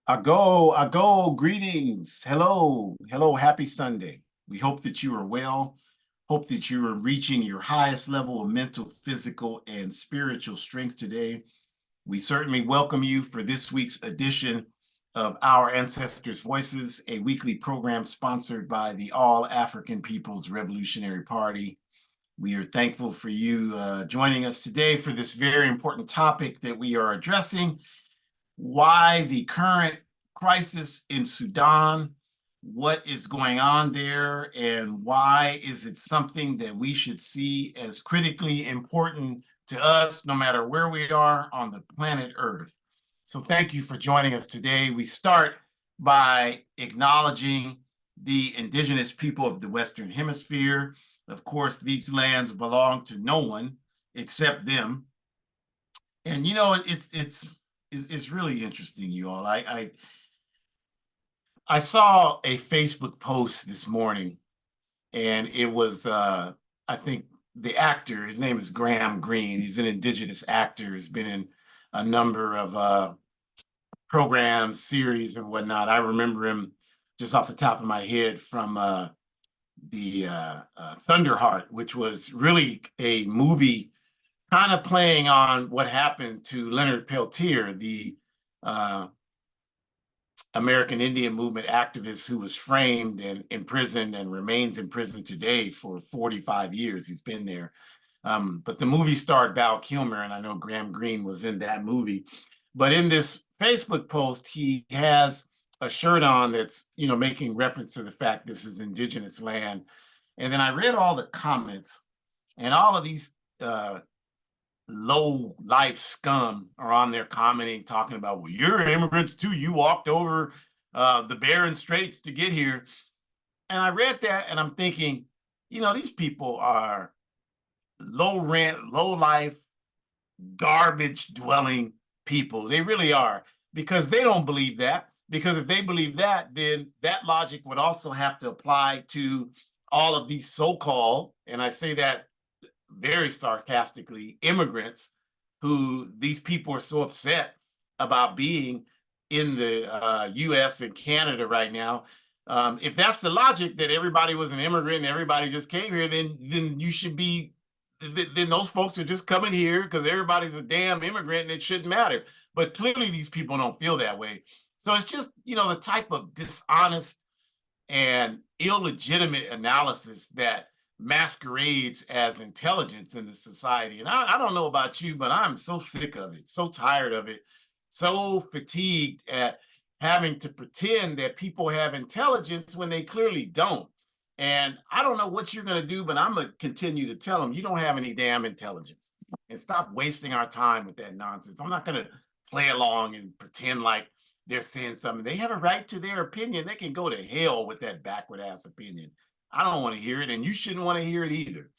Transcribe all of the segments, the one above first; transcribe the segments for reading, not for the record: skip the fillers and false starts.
Greetings. Hello, happy Sunday. We hope that you are well. Hope that you are reaching your highest level of mental, physical, and spiritual strength today. We certainly welcome you for this week's edition of Our Ancestors' Voices, a weekly program sponsored by the All African People's Revolutionary Party. We are thankful for you joining us today for this very important topic that we are addressing: why the current crisis in Sudan, what is going on there, and why is it something that we should see as critically important to us, no matter where we are on the planet Earth. So thank you for joining us today. We start by acknowledging the indigenous people of the Western Hemisphere. Of course, these lands belong to no one except them. And it's really interesting, you all. I saw a Facebook post this morning, and it was I think the actor, his name is Graham Greene. He's an indigenous actor. He's been in a number of programs, series, and whatnot. I remember him just off the top of my head from the Thunderheart, which was really a movie kind of playing on what happened to Leonard Peltier, the uh, American Indian movement activist who was framed and imprisoned and remains in prison today for 45 years. He's been there. But the movie starred Val Kilmer, and I know Graham Greene was in that movie. But in this Facebook post, he has a shirt on that's, making reference to the fact this is indigenous land. And then I read all the comments, and all of these low life scum are on there commenting, talking about, well, you're immigrants too. You walked over the barren straits to get here. And I read that and I'm thinking, these people are low rent, low life, garbage dwelling people. They really are, because they don't believe that. Because if they believe that, then that logic would also have to apply to all of these so-called, and I say that very sarcastically, immigrants who these people are so upset about being in the US and Canada right now. If that's the logic, that everybody was an immigrant and everybody just came here, then you should be, then those folks are just coming here because everybody's a damn immigrant and it shouldn't matter. But clearly these people don't feel that way. So it's just, the type of dishonest and illegitimate analysis that masquerades as intelligence in the society. And I don't know about you, but I'm so sick of it, so tired of it, so fatigued at having to pretend that people have intelligence when they clearly don't. And I don't know what you're going to do, but I'm going to continue to tell them you don't have any damn intelligence, and stop wasting our time with that nonsense. I'm not going to play along and pretend like they're saying something. They have a right to their opinion. They can go to hell with that backward ass opinion. I don't want to hear it, and you shouldn't want to hear it either.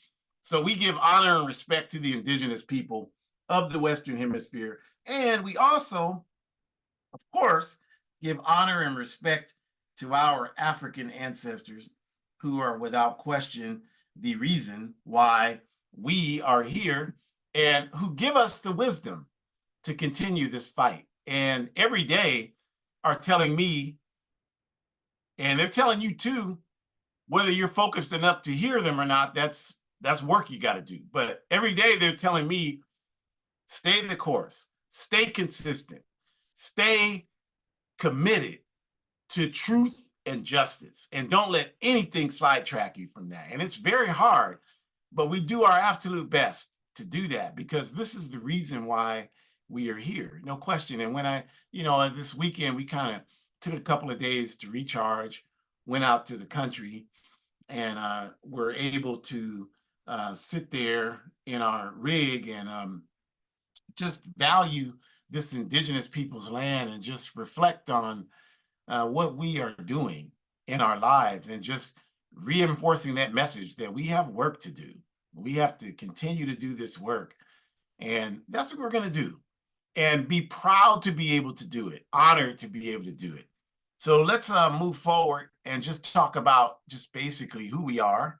So we give honor and respect to the indigenous people of the Western Hemisphere. And we also, of course, give honor and respect to our African ancestors, who are without question the reason why we are here, and who give us the wisdom to continue this fight. And every day are telling me, and they're telling you too, whether you're focused enough to hear them or not, that's work you got to do. But every day they're telling me, stay the course, stay consistent, stay committed to truth and justice, and don't let anything sidetrack you from that. And it's very hard, but we do our absolute best to do that, because this is the reason why we are here, no question. And when this weekend, we kind of took a couple of days to recharge, went out to the country, and were able to sit there in our rig and just value this indigenous people's land, and just reflect on what we are doing in our lives, and just reinforcing that message that we have work to do. We have to continue to do this work, and that's what we're going to do, and be proud to be able to do it, honored to be able to do it. So let's move forward and just talk about just basically who we are.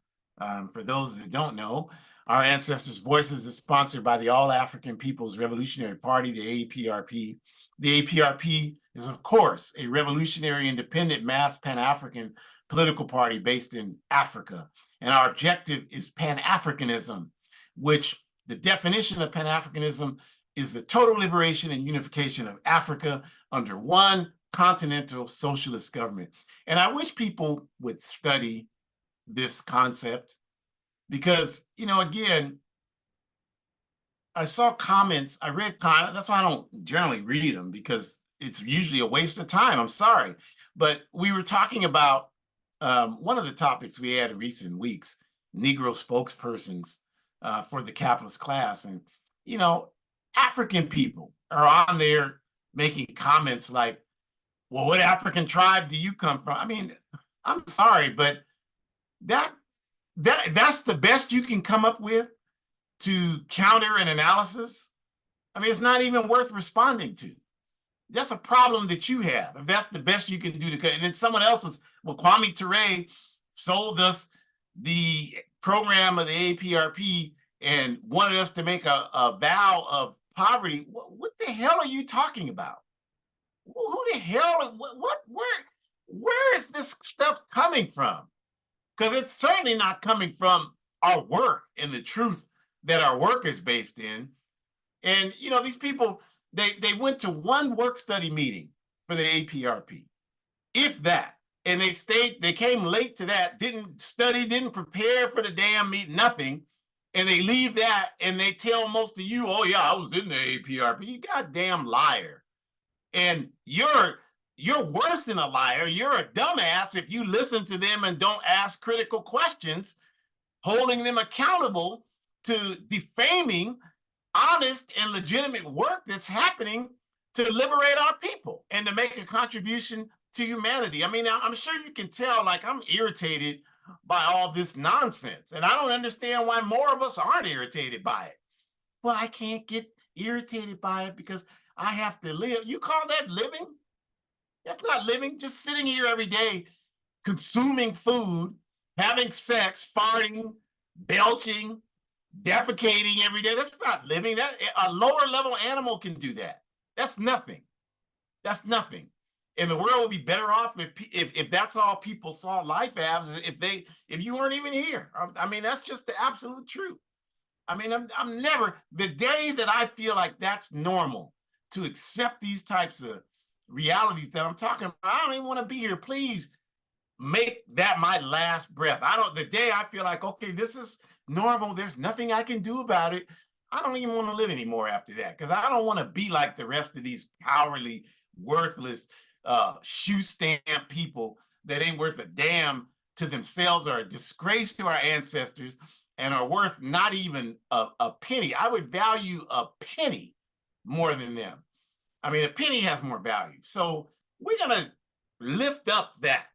For those that don't know, Our Ancestors' Voices is sponsored by the All African People's Revolutionary Party, the APRP. The APRP is, of course, a revolutionary, independent, mass Pan-African political party based in Africa. And our objective is Pan-Africanism, which the definition of Pan-Africanism is the total liberation and unification of Africa under one continental socialist government. And I wish people would study this concept because, again, I saw comments, I read comments, that's why I don't generally read them because it's usually a waste of time, I'm sorry. But we were talking about one of the topics we had in recent weeks, Negro spokespersons for the capitalist class. And, African people are on there making comments like, well, what African tribe do you come from? I mean, I'm sorry, but that's the best you can come up with to counter an analysis? I mean, it's not even worth responding to. That's a problem that you have. If that's the best you can do to, and then someone else was, well, Kwame Ture sold us the program of the APRP and wanted us to make a vow of poverty. What the hell are you talking about? Who the hell, where is this stuff coming from? Because it's certainly not coming from our work and the truth that our work is based in. And, these people, they went to one work study meeting for the APRP, if that. And they came late to that, didn't study, didn't prepare for the damn meeting, nothing. And they leave that and they tell most of you, oh yeah, I was in the APRP. You goddamn liar. And you're worse than a liar. You're a dumbass if you listen to them and don't ask critical questions, holding them accountable to defaming honest and legitimate work that's happening to liberate our people and to make a contribution to humanity. I mean, I'm sure you can tell, like, I'm irritated by all this nonsense. And I don't understand why more of us aren't irritated by it. Well, I can't get irritated by it because I have to live. You call that living? That's not living. Just sitting here every day, consuming food, having sex, farting, belching, defecating every day. That's not living. That a lower level animal can do that. That's nothing. That's nothing. And the world would be better off if that's all people saw life as, if you weren't even here. I mean, that's just the absolute truth. I mean, I'm never, the day that I feel like that's normal to accept these types of realities that I'm talking about, I don't even want to be here. Please make that my last breath. The day I feel like, okay, this is normal, there's nothing I can do about it, I don't even want to live anymore after that, because I don't want to be like the rest of these cowardly, worthless, shoe stamp people that ain't worth a damn to themselves, or a disgrace to our ancestors, and are worth not even a penny. I would value a penny more than them. I mean, a penny has more value. So we're going to lift up that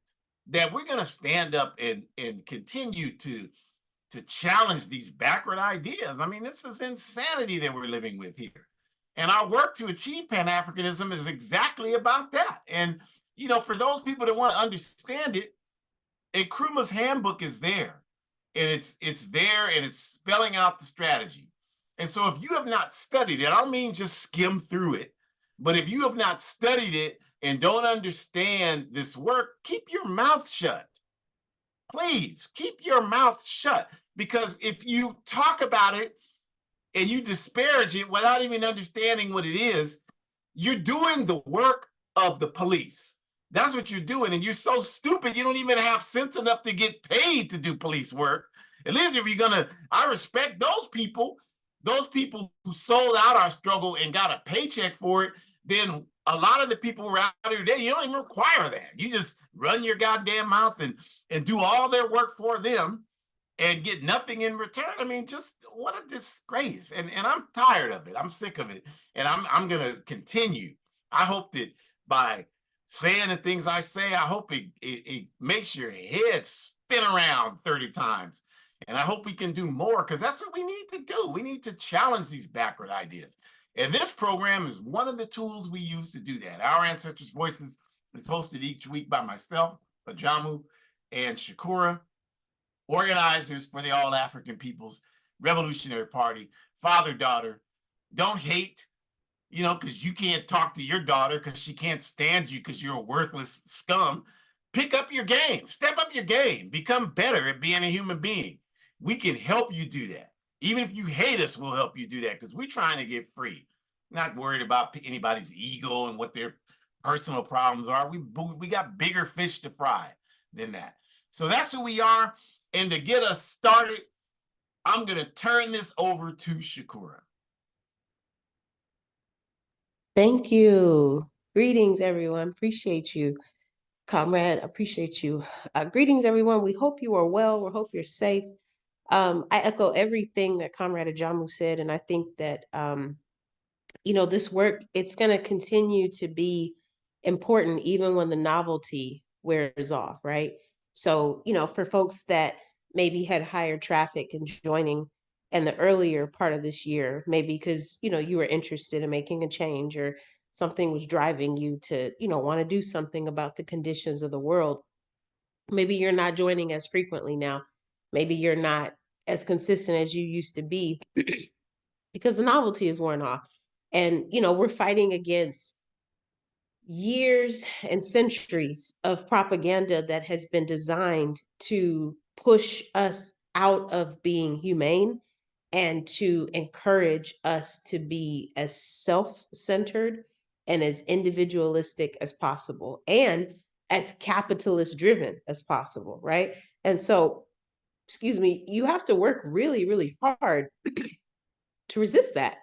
we're going to stand up and continue to challenge these backward ideas. I mean, this is insanity that we're living with here. And our work to achieve Pan-Africanism is exactly about that. And, for those people that want to understand it, Nkrumah's handbook is there. And it's there, and it's spelling out the strategy. And so if you have not studied it, I don't mean just skim through it, but if you have not studied it and don't understand this work, keep your mouth shut. Please keep your mouth shut, because if you talk about it and you disparage it without even understanding what it is, you're doing the work of the police. That's what you're doing. And you're so stupid, you don't even have sense enough to get paid to do police work. At least if you're I respect those people who sold out our struggle and got a paycheck for it. Then a lot of the people around here today, you don't even require that. You just run your goddamn mouth and do all their work for them and get nothing in return. I mean, just what a disgrace. And I'm tired of it. I'm sick of it. And I'm going to continue. I hope that by saying the things I say, I hope it makes your head spin around 30 times. And I hope we can do more, because that's what we need to do. We need to challenge these backward ideas. And this program is one of the tools we use to do that. Our Ancestors' Voices is hosted each week by myself, Ajamu, and Shakura, organizers for the All African People's Revolutionary Party, father daughter. Don't hate, because you can't talk to your daughter because she can't stand you because you're a worthless scum. Pick up your game, step up your game, become better at being a human being. We can help you do that. Even if you hate us, we'll help you do that because we're trying to get free. Not worried about anybody's ego and what their personal problems are. We got bigger fish to fry than that. So that's who we are. And to get us started, I'm going to turn this over to Shakura. Thank you. Greetings, everyone. Appreciate you. Comrade, appreciate you. Greetings, everyone. We hope you are well. We hope you're safe. I echo everything that Comrade Ajamu said, and I think that this work, it's going to continue to be important even when the novelty wears off, right? So, for folks that maybe had higher traffic and joining in the earlier part of this year, maybe because, you were interested in making a change or something was driving you to, want to do something about the conditions of the world. Maybe you're not joining as frequently now. Maybe you're not as consistent as you used to be because the novelty is worn off. And, we're fighting against years and centuries of propaganda that has been designed to push us out of being humane and to encourage us to be as self-centered and as individualistic as possible and as capitalist driven as possible, right? And so, excuse me, you have to work really, really hard to resist that.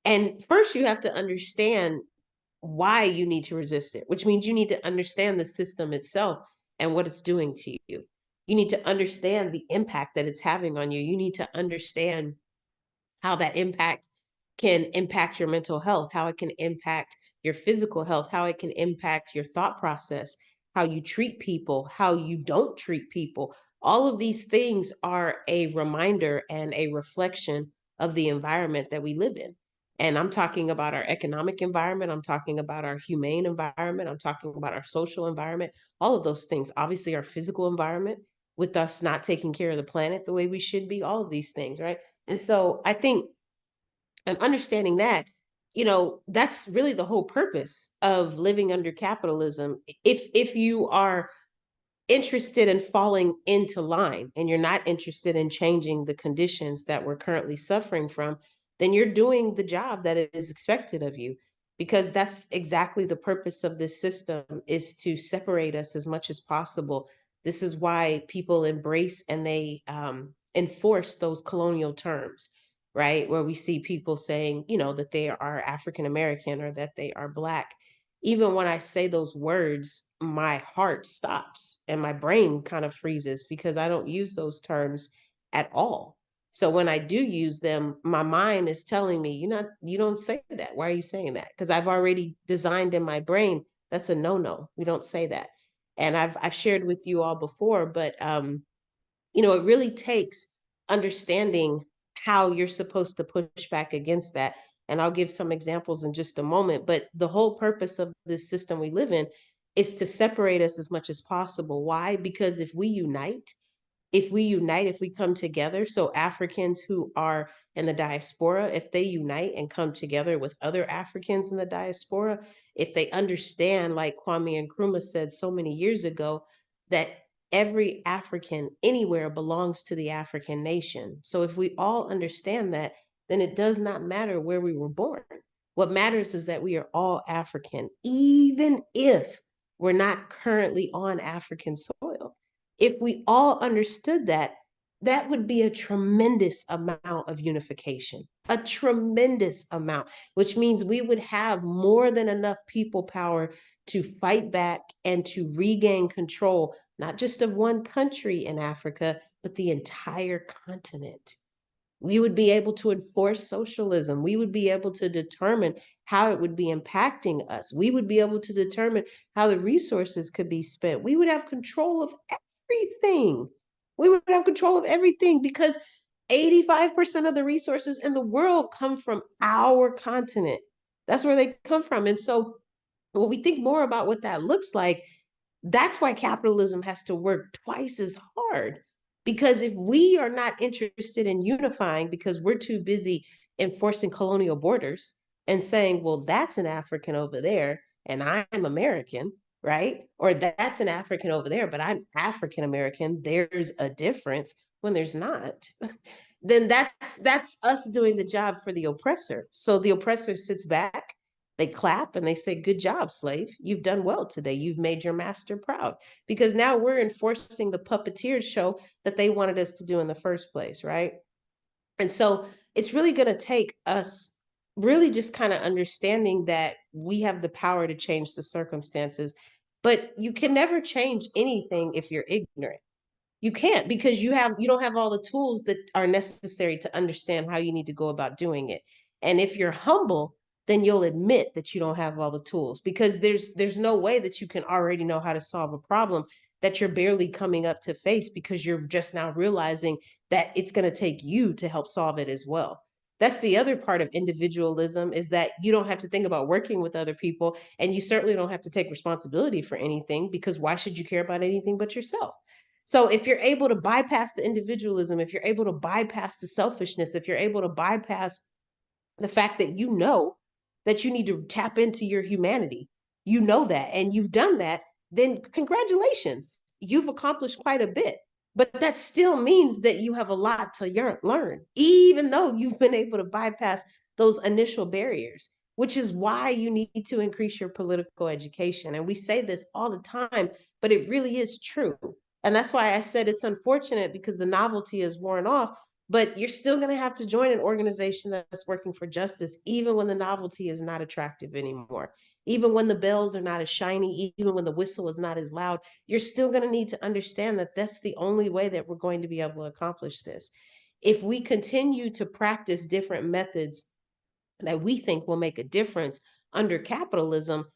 And first, you have to understand why you need to resist it, which means you need to understand the system itself and what it's doing to you. You need to understand the impact that it's having on you. You need to understand how that impact can impact your mental health, how it can impact your physical health, how it can impact your thought process, how you treat people, how you don't treat people. All of these things are a reminder and a reflection of the environment that we live in. And I'm talking about our economic environment. I'm talking about our humane environment. I'm talking about our social environment, all of those things. Obviously, our physical environment, with us not taking care of the planet the way we should be, all of these things, right? And so I think, and understanding that, that's really the whole purpose of living under capitalism. If you are interested in falling into line and you're not interested in changing the conditions that we're currently suffering from, then you're doing the job that is expected of you, because that's exactly the purpose of this system, is to separate us as much as possible. This is why people embrace and they enforce those colonial terms, right? Where we see people saying, that they are African American or that they are Black. Even when I say those words, my heart stops and my brain kind of freezes because I don't use those terms at all. So when I do use them, my mind is telling me, you don't say that. Why are you saying that? Because I've already designed in my brain, that's a no-no. We don't say that. And I've shared with you all before, but it really takes understanding how you're supposed to push back against that. And I'll give some examples in just a moment. But the whole purpose of this system we live in is to separate us as much as possible. Why? Because if we come together, so Africans who are in the diaspora, if they unite and come together with other Africans in the diaspora, if they understand, like Kwame Nkrumah said so many years ago, that every African anywhere belongs to the African nation. So if we all understand that, then it does not matter where we were born. What matters is that we are all African, even if we're not currently on African soil. If we all understood that, that would be a tremendous amount of unification, a tremendous amount, which means we would have more than enough people power to fight back and to regain control, not just of one country in Africa, but the entire continent. We would be able to enforce socialism. We would be able to determine how it would be impacting us. We would be able to determine how the resources could be spent. We would have control of everything. We would have control of everything because 85% of the resources in the world come from our continent. That's where they come from. And so when we think more about what that looks like, that's why capitalism has to work twice as hard, Because if we are not interested in unifying because we're too busy enforcing colonial borders and saying, well, that's an African over there and I'm American, right? Or that's an African over there, but I'm African American. There's a difference when there's not. Then that's us doing the job for the oppressor. So the oppressor sits back, they clap and they say, good job, slave. You've done well today. You've made your master proud. Because now we're enforcing the puppeteer show that they wanted us to do in the first place, right? And so it's really going to take us really just kind of understanding that we have the power to change the circumstances, but you can never change anything if you're ignorant. You can't, because you don't have all the tools that are necessary to understand how you need to go about doing it. And if you're humble, then you'll admit that you don't have all the tools, because there's no way that you can already know how to solve a problem that you're barely coming up to face, because you're just now realizing that it's going to take you to help solve it as well. That's the other part of individualism, is that you don't have to think about working with other people, and you certainly don't have to take responsibility for anything, because why should you care about anything but yourself? So if you're able to bypass the individualism, if you're able to bypass the selfishness, if you're able to bypass the fact that you know that you need to tap into your humanity, you know that, and you've done that, then congratulations, you've accomplished quite a bit. But that still means that you have a lot to learn, even though you've been able to bypass those initial barriers, which is why you need to increase your political education. And we say this all the time, but it really is true. And that's why I said it's unfortunate, because the novelty is worn off, but you're still going to have to join an organization that's working for justice, even when the novelty is not attractive anymore, even when the bells are not as shiny, even when the whistle is not as loud. You're still going to need to understand that that's the only way that we're going to be able to accomplish this. If we continue to practice different methods that we think will make a difference under capitalism,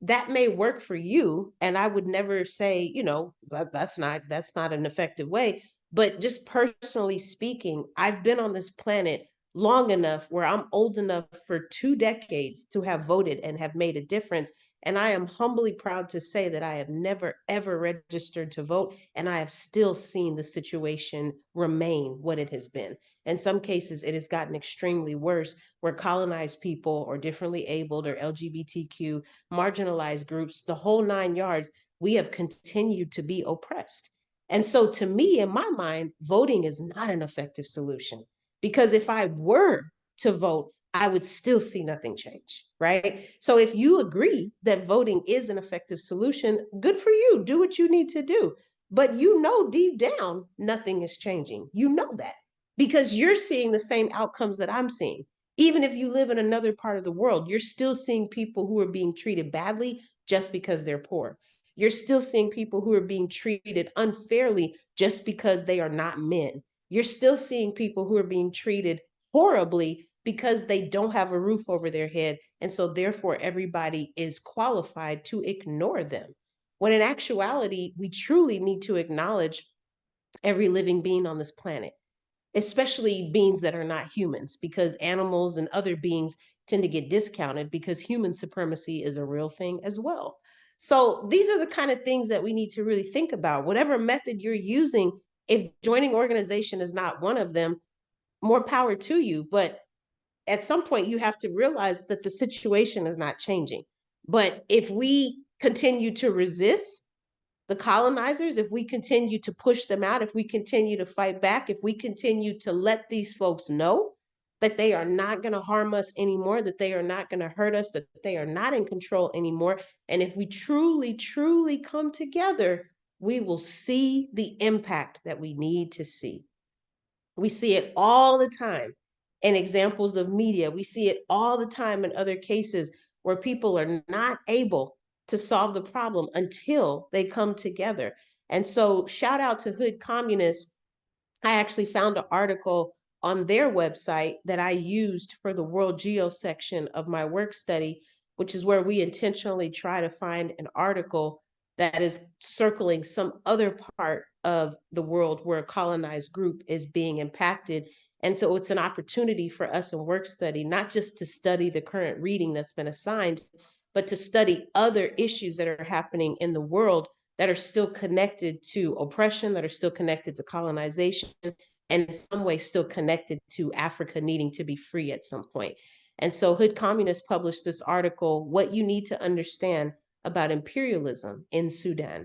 that may work for you, and I would never say, that's not an effective way. But just personally speaking, I've been on this planet long enough where I'm old enough for 2 decades to have voted and have made a difference. And I am humbly proud to say that I have never ever registered to vote, and I have still seen the situation remain what it has been. In some cases it has gotten extremely worse, where colonized people or differently abled or LGBTQ marginalized groups, the whole 9 yards, we have continued to be oppressed. And so, to me, in my mind, voting is not an effective solution, because if I were to vote, I would still see nothing change, right? So, if you agree that voting is an effective solution, good for you. Do what you need to do. But you know, deep down, nothing is changing. You know that, because you're seeing the same outcomes that I'm seeing. Even if you live in another part of the world, you're still seeing people who are being treated badly just because they're poor. You're still seeing people who are being treated unfairly just because they are not men. You're still seeing people who are being treated horribly because they don't have a roof over their head. And so, therefore, everybody is qualified to ignore them. When in actuality, we truly need to acknowledge every living being on this planet, especially beings that are not humans, because animals and other beings tend to get discounted, because human supremacy is a real thing as well. So these are the kind of things that we need to really think about. Whatever method you're using, if joining organization is not one of them, more power to you. But at some point, you have to realize that the situation is not changing. But if we continue to resist the colonizers, if we continue to push them out, if we continue to fight back, if we continue to let these folks know that they are not going to harm us anymore, that they are not going to hurt us, that they are not in control anymore, and if we truly, truly come together, we will see the impact that we need to see. We see it all the time in examples of media. We see it all the time in other cases where people are not able to solve the problem until they come together. And so, shout out to Hood Communists. I actually found an article on their website that I used for the World Geo section of my work study, which is where we intentionally try to find an article that is circling some other part of the world where a colonized group is being impacted. And so it's an opportunity for us in work study, not just to study the current reading that's been assigned, but to study other issues that are happening in the world that are still connected to oppression, that are still connected to colonization, and in some way still connected to Africa needing to be free at some point. And so Hood Communists published this article, What You Need to Understand About Imperialism in Sudan.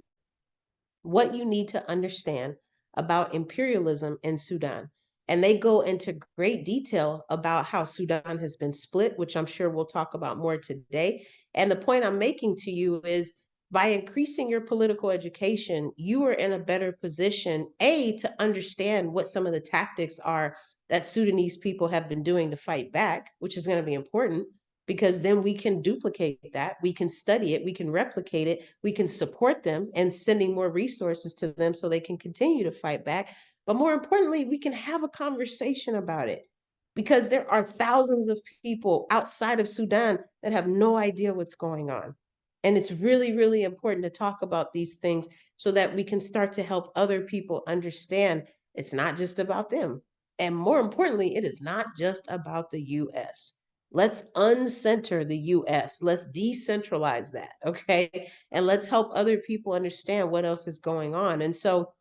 What you need to understand about imperialism in Sudan. And they go into great detail about how Sudan has been split, which I'm sure we'll talk about more today. And the point I'm making to you is by increasing your political education, you are in a better position, A, to understand what some of the tactics are that Sudanese people have been doing to fight back, which is going to be important because then we can duplicate that, we can study it, we can replicate it, we can support them and sending more resources to them so they can continue to fight back. But more importantly, we can have a conversation about it because there are thousands of people outside of Sudan that have no idea what's going on. And it's really, really important to talk about these things so that we can start to help other people understand it's not just about them. And more importantly, it is not just about the US. Let's uncenter the US. Let's decentralize that, okay? And let's help other people understand what else is going on. And so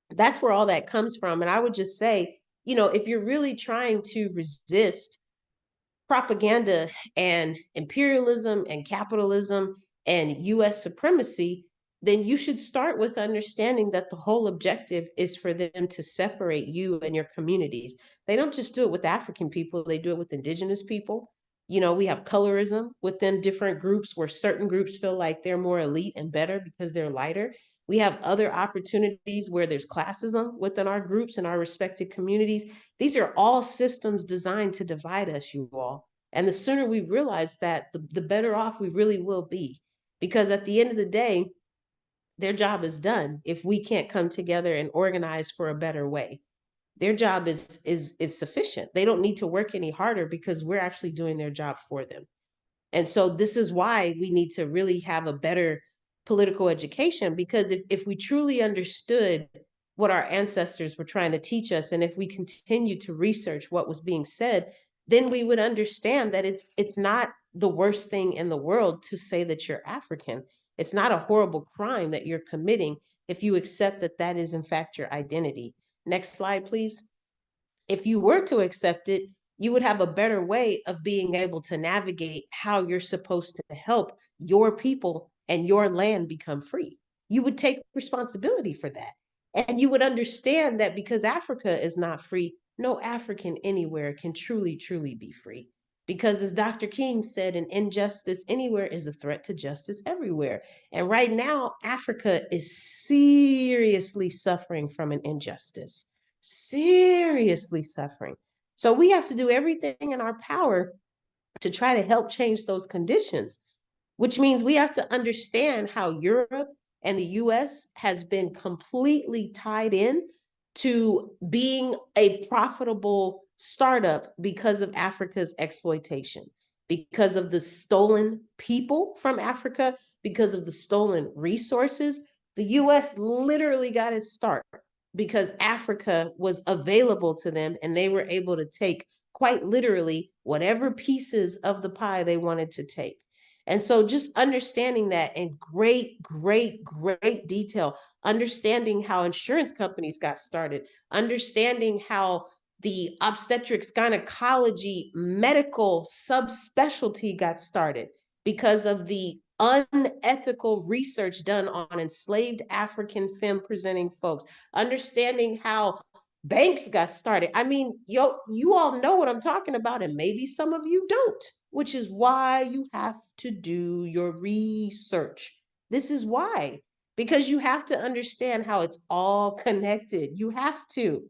that's where all that comes from. And I would just say, if you're really trying to resist propaganda and imperialism and capitalism and US supremacy, then you should start with understanding that the whole objective is for them to separate you and your communities. They don't just do it with African people, they do it with indigenous people. We have colorism within different groups where certain groups feel like they're more elite and better because they're lighter. We have other opportunities where there's classism within our groups and our respected communities. These are all systems designed to divide us, you all. And the sooner we realize that, the better off we really will be. Because at the end of the day, their job is done if we can't come together and organize for a better way. Their job is sufficient. They don't need to work any harder because we're actually doing their job for them. And so this is why we need to really have a better political education, because if we truly understood what our ancestors were trying to teach us, and if we continue to research what was being said, then we would understand that it's not the worst thing in the world to say that you're African. It's not a horrible crime that you're committing if you accept that that is in fact your identity. Next slide, please. If you were to accept it, you would have a better way of being able to navigate how you're supposed to help your people and your land become free. You would take responsibility for that. And you would understand that because Africa is not free, no African anywhere can truly, truly be free. Because as Dr. King said, an injustice anywhere is a threat to justice everywhere. And right now, Africa is seriously suffering from an injustice, seriously suffering. So we have to do everything in our power to try to help change those conditions, which means we have to understand how Europe and the US has been completely tied in to being a profitable startup because of Africa's exploitation, because of the stolen people from Africa, because of the stolen resources. The US literally got its start because Africa was available to them and they were able to take quite literally whatever pieces of the pie they wanted to take. And so just understanding that in great, great, great detail, understanding how insurance companies got started, understanding how the obstetrics gynecology medical subspecialty got started because of the unethical research done on enslaved African femme presenting folks, understanding how banks got started. I mean, you all know what I'm talking about, and maybe some of you don't, which is why you have to do your research. This is why, because you have to understand how it's all connected. You have to.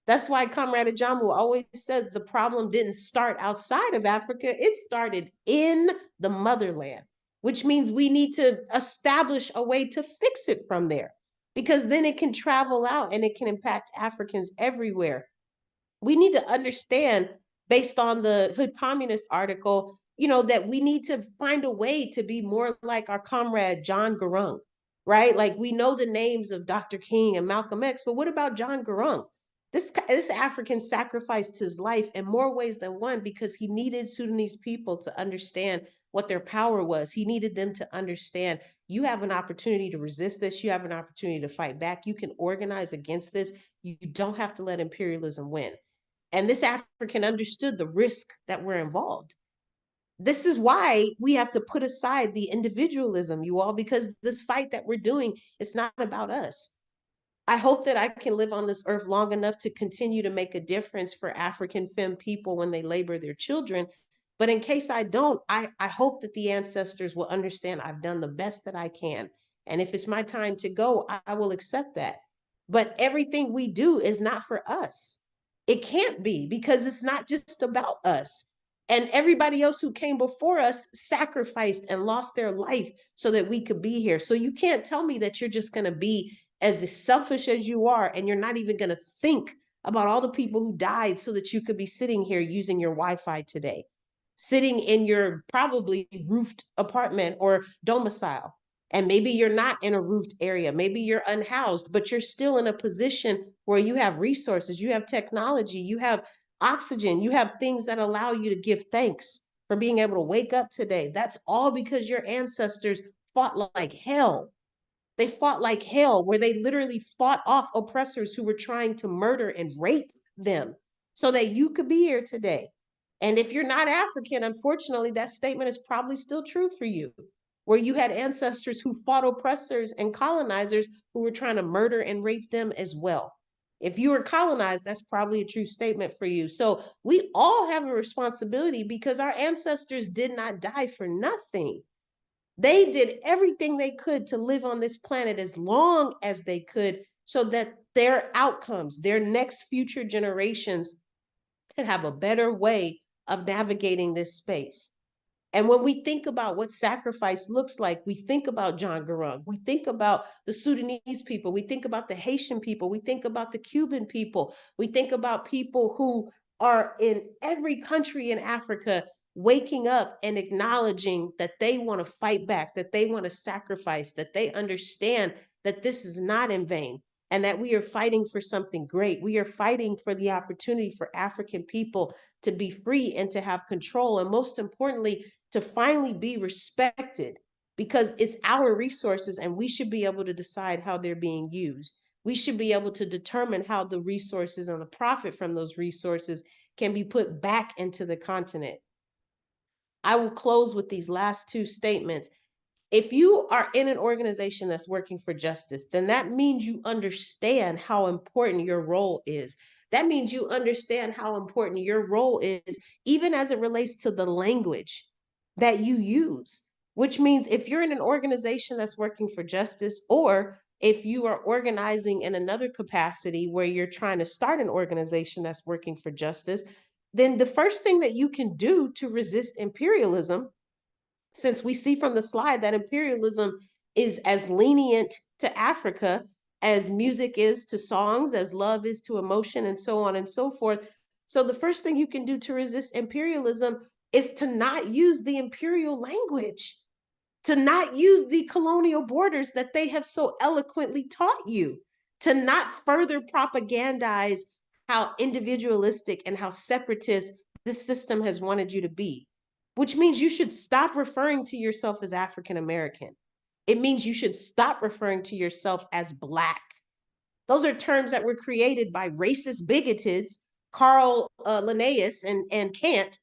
That's why Comrade Ajamu always says the problem didn't start outside of Africa, it started in the motherland, which means we need to establish a way to fix it from there because then it can travel out and it can impact Africans everywhere. We need to understand, based on the Hood Communist article, that we need to find a way to be more like our comrade John Garang, right? Like we know the names of Dr. King and Malcolm X, but what about John Garang? This African sacrificed his life in more ways than one because he needed Sudanese people to understand what their power was. He needed them to understand you have an opportunity to resist this. You have an opportunity to fight back. You can organize against this. You don't have to let imperialism win. And this African understood the risk that were involved. This is why we have to put aside the individualism, you all, because this fight that we're doing, it's not about us. I hope that I can live on this earth long enough to continue to make a difference for African femme people when they labor their children. But in case I don't, I hope that the ancestors will understand I've done the best that I can. And if it's my time to go, I will accept that. But everything we do is not for us. It can't be because it's not just about us. And everybody else who came before us sacrificed and lost their life so that we could be here. So you can't tell me that you're just going to be as selfish as you are, and you're not even going to think about all the people who died so that you could be sitting here using your Wi-Fi today, sitting in your probably roofed apartment or domicile. And maybe you're not in a roofed area, maybe you're unhoused, but you're still in a position where you have resources, you have technology, you have oxygen, you have things that allow you to give thanks for being able to wake up today. That's all because your ancestors fought like hell. They fought like hell, where they literally fought off oppressors who were trying to murder and rape them so that you could be here today. And if you're not African, unfortunately, that statement is probably still true for you, where you had ancestors who fought oppressors and colonizers who were trying to murder and rape them as well. If you were colonized, that's probably a true statement for you. So we all have a responsibility because our ancestors did not die for nothing. They did everything they could to live on this planet as long as they could so that their outcomes, their next future generations could have a better way of navigating this space. And when we think about what sacrifice looks like, we think about John Garang, we think about the Sudanese people, we think about the Haitian people, we think about the Cuban people, we think about people who are in every country in Africa waking up and acknowledging that they want to fight back, that they want to sacrifice, that they understand that this is not in vain and that we are fighting for something great. We are fighting for the opportunity for African people to be free and to have control. And most importantly, to finally be respected because it's our resources and we should be able to decide how they're being used. We should be able to determine how the resources and the profit from those resources can be put back into the continent. I will close with these last two statements. If you are in an organization that's working for justice, then that means you understand how important your role is. That means you understand how important your role is, even as it relates to the language that you use, which means if you're in an organization that's working for justice, or if you are organizing in another capacity where you're trying to start an organization that's working for justice, then the first thing that you can do to resist imperialism, since we see from the slide that imperialism is as lenient to Africa as music is to songs, as love is to emotion, and so on and so forth. So the first thing you can do to resist imperialism is to not use the imperial language, to not use the colonial borders that they have so eloquently taught you, to not further propagandize how individualistic and how separatist this system has wanted you to be, which means you should stop referring to yourself as African American. It means you should stop referring to yourself as Black. Those are terms that were created by racist bigots, Carl Linnaeus and Kant,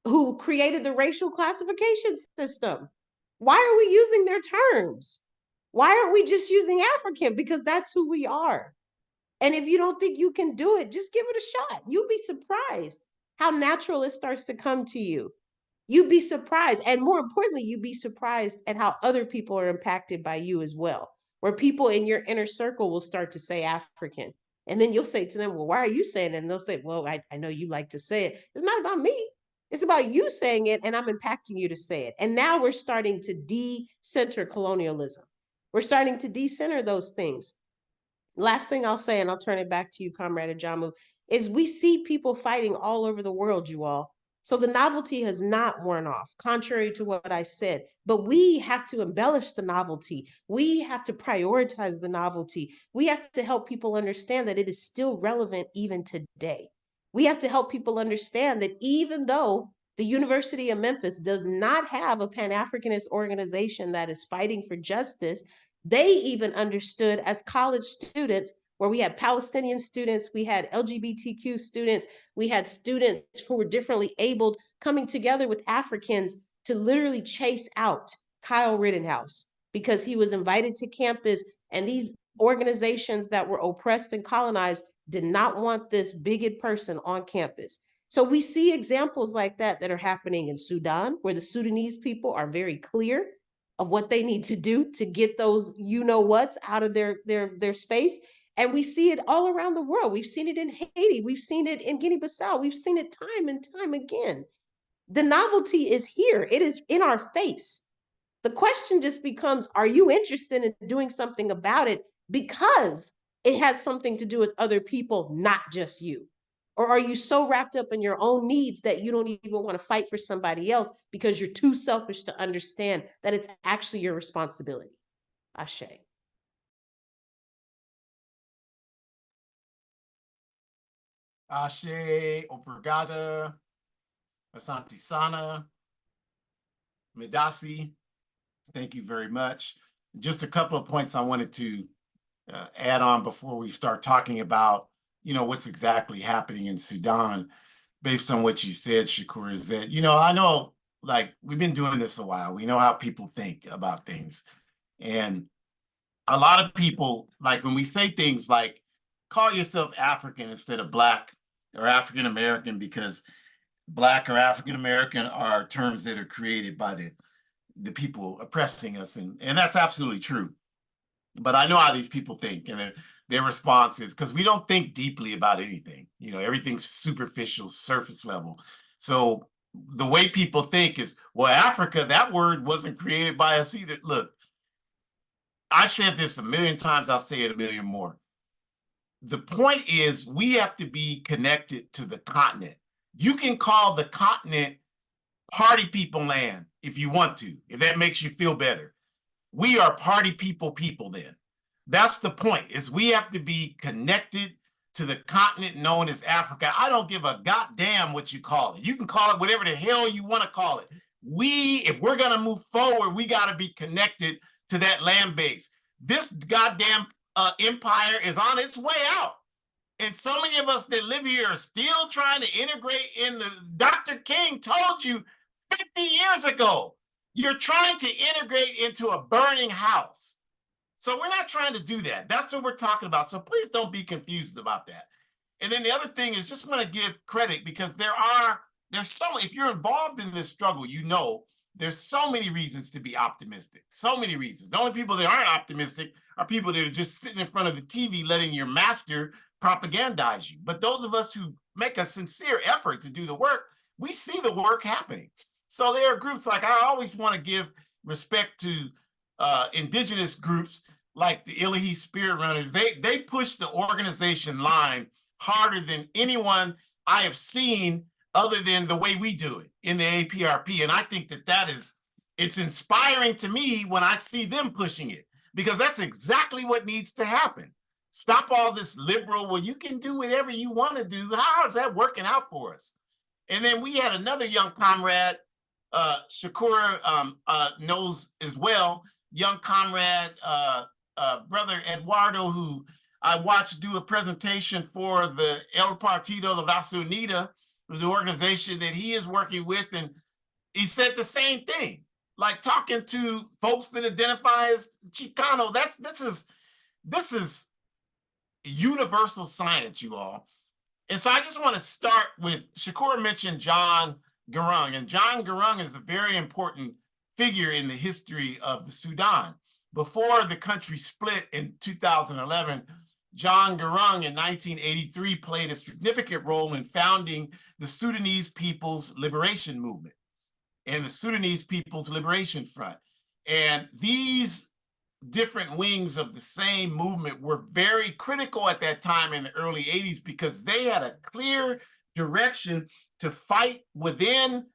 who created the racial classification system. Why are we using their terms? Why aren't we just using African? Because that's who we are. And if you don't think you can do it, just give it a shot. You'll be surprised how natural it starts to come to you. You'd be surprised. And more importantly, you'd be surprised at how other people are impacted by you as well, where people in your inner circle will start to say African. And then you'll say to them, well, why are you saying it? And they'll say, well, I know you like to say it. It's not about me. It's about you saying it, and I'm impacting you to say it. And now we're starting to de-center colonialism. We're starting to de-center those things. Last thing I'll say, and I'll turn it back to you, Comrade Ajamu, is we see people fighting all over the world, you all. So the novelty has not worn off, contrary to what I said. But we have to embellish the novelty. We have to prioritize the novelty. We have to help people understand that it is still relevant even today. We have to help people understand that even though the University of Memphis does not have a Pan-Africanist organization that is fighting for justice, they even understood as college students, where we had Palestinian students, we had LGBTQ students, we had students who were differently abled coming together with Africans to literally chase out Kyle Rittenhouse because he was invited to campus, and these organizations that were oppressed and colonized did not want this bigot person on campus. So we see examples like that are happening in Sudan, where the Sudanese people are very clear of what they need to do to get those you know what's out of their space. And we see it all around the world. We've seen it in Haiti. We've seen it in Guinea-Bissau. We've seen it time and time again. The novelty is here. It is in our face. The question just becomes, are you interested in doing something about it because it has something to do with other people, not just you? Or are you so wrapped up in your own needs that you don't even want to fight for somebody else because you're too selfish to understand that it's actually your responsibility? Ashe. Ashe, obrigada, asante sana, medasi. Thank you very much. Just a couple of points I wanted to add on before we start talking about, what's exactly happening in Sudan. Based on what you said, Shakur, is that, I know, like, we've been doing this a while. We know how people think about things. And a lot of people, like, when we say things like, call yourself African instead of Black or African American, because Black or African American are terms that are created by the people oppressing us. And that's absolutely true. But I know how these people think, and their response is, because we don't think deeply about anything. Everything's superficial, surface level. So the way people think is, well, Africa, that word wasn't created by us either. Look, I said this a million times, I'll say it a million more. The point is, we have to be connected to the continent. You can call the continent party people land if you want to, if that makes you feel better. We are party people then. That's the point, is we have to be connected to the continent known as Africa. I don't give a goddamn what you call it. You can call it whatever the hell you want to call it. If we're going to move forward, we got to be connected to that land base. This goddamn empire is on its way out. And so many of us that live here are still trying to integrate in the, Dr. King told you 50 years ago, you're trying to integrate into a burning house. So we're not trying to do that. That's what we're talking about. So please don't be confused about that. And then the other thing is, just want to give credit, because there's so, if you're involved in this struggle, there's so many reasons to be optimistic. So many reasons. The only people that aren't optimistic are people that are just sitting in front of the TV letting your master propagandize you. But those of us who make a sincere effort to do the work, we see the work happening. So there are groups, like, I always want to give respect to indigenous groups like the Ilahi Spirit Runners. They push the organization line harder than anyone I have seen, other than the way we do it in the APRP. And I think it's inspiring to me when I see them pushing it, because that's exactly what needs to happen. Stop all this liberal, well, you can do whatever you want to do. How is that working out for us? And then we had another young comrade, Shakur knows as well, young comrade, brother Eduardo, who I watched do a presentation for the El Partido de la Unida, who's an organization that he is working with. And he said the same thing, like, talking to folks that identify as Chicano. This is universal science, you all. And so I just want to start with, Shakur mentioned John Garang, and John Garang is a very important figure in the history of the Sudan. Before the country split in 2011, John Garang in 1983 played a significant role in founding the Sudanese People's Liberation Movement and the Sudanese People's Liberation Front. And these different wings of the same movement were very critical at that time in the early 80s, because they had a clear direction to fight within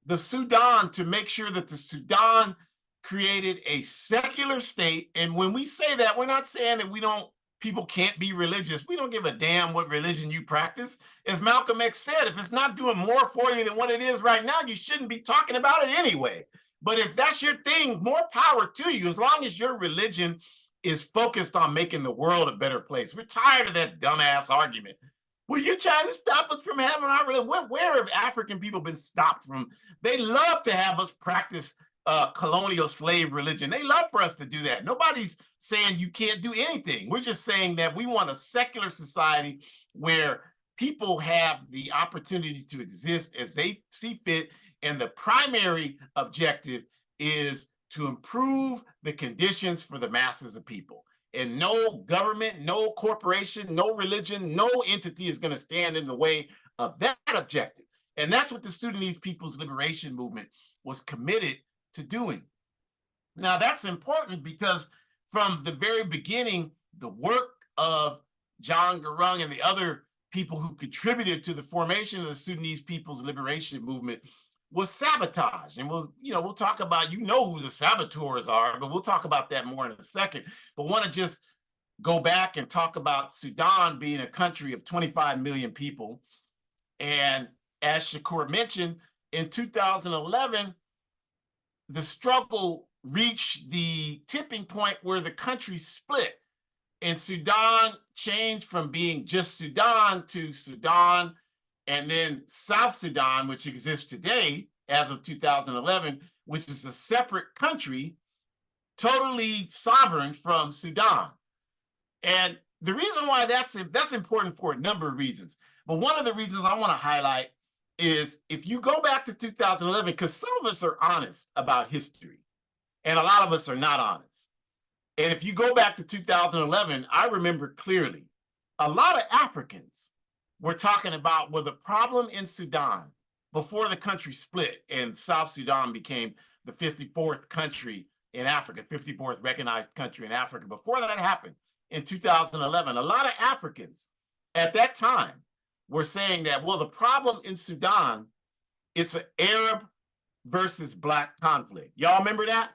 the Sudan to make sure that the Sudan created a secular state. And when we say that, we're not saying that people can't be religious. We don't give a damn what religion you practice. As Malcolm X said, if it's not doing more for you than what it is right now, you shouldn't be talking about it anyway. But if that's your thing, more power to you, as long as your religion is focused on making the world a better place. We're tired of that dumbass argument. Well, you're trying to stop us from having our religion. Where have African people been stopped from? They love to have us practice colonial slave religion. They love for us to do that. Nobody's saying you can't do anything. We're just saying that we want a secular society where people have the opportunity to exist as they see fit. And the primary objective is to improve the conditions for the masses of people. And no government, no corporation, no religion, no entity is going to stand in the way of that objective. And that's what the Sudanese People's Liberation Movement was committed to doing. Now, that's important because from the very beginning, the work of John Garang and the other people who contributed to the formation of the Sudanese People's Liberation Movement was sabotage. And we'll talk about, who the saboteurs are, but we'll talk about that more in a second. But want to just go back and talk about Sudan being a country of 25 million people. And as Shakur mentioned, in 2011, the struggle reached the tipping point where the country split. And Sudan changed from being just Sudan to Sudan, and then South Sudan, which exists today as of 2011, which is a separate country, totally sovereign from Sudan. And the reason why that's important for a number of reasons. But one of the reasons I want to highlight is if you go back to 2011, because some of us are honest about history, and a lot of us are not honest. And if you go back to 2011, I remember clearly a lot of Africans were talking about, well, the problem in Sudan before the country split and South Sudan became the 54th country in Africa, 54th recognized country in Africa. Before that happened in 2011, a lot of Africans at that time were saying that, well, the problem in Sudan, it's an Arab versus Black conflict. Y'all remember that?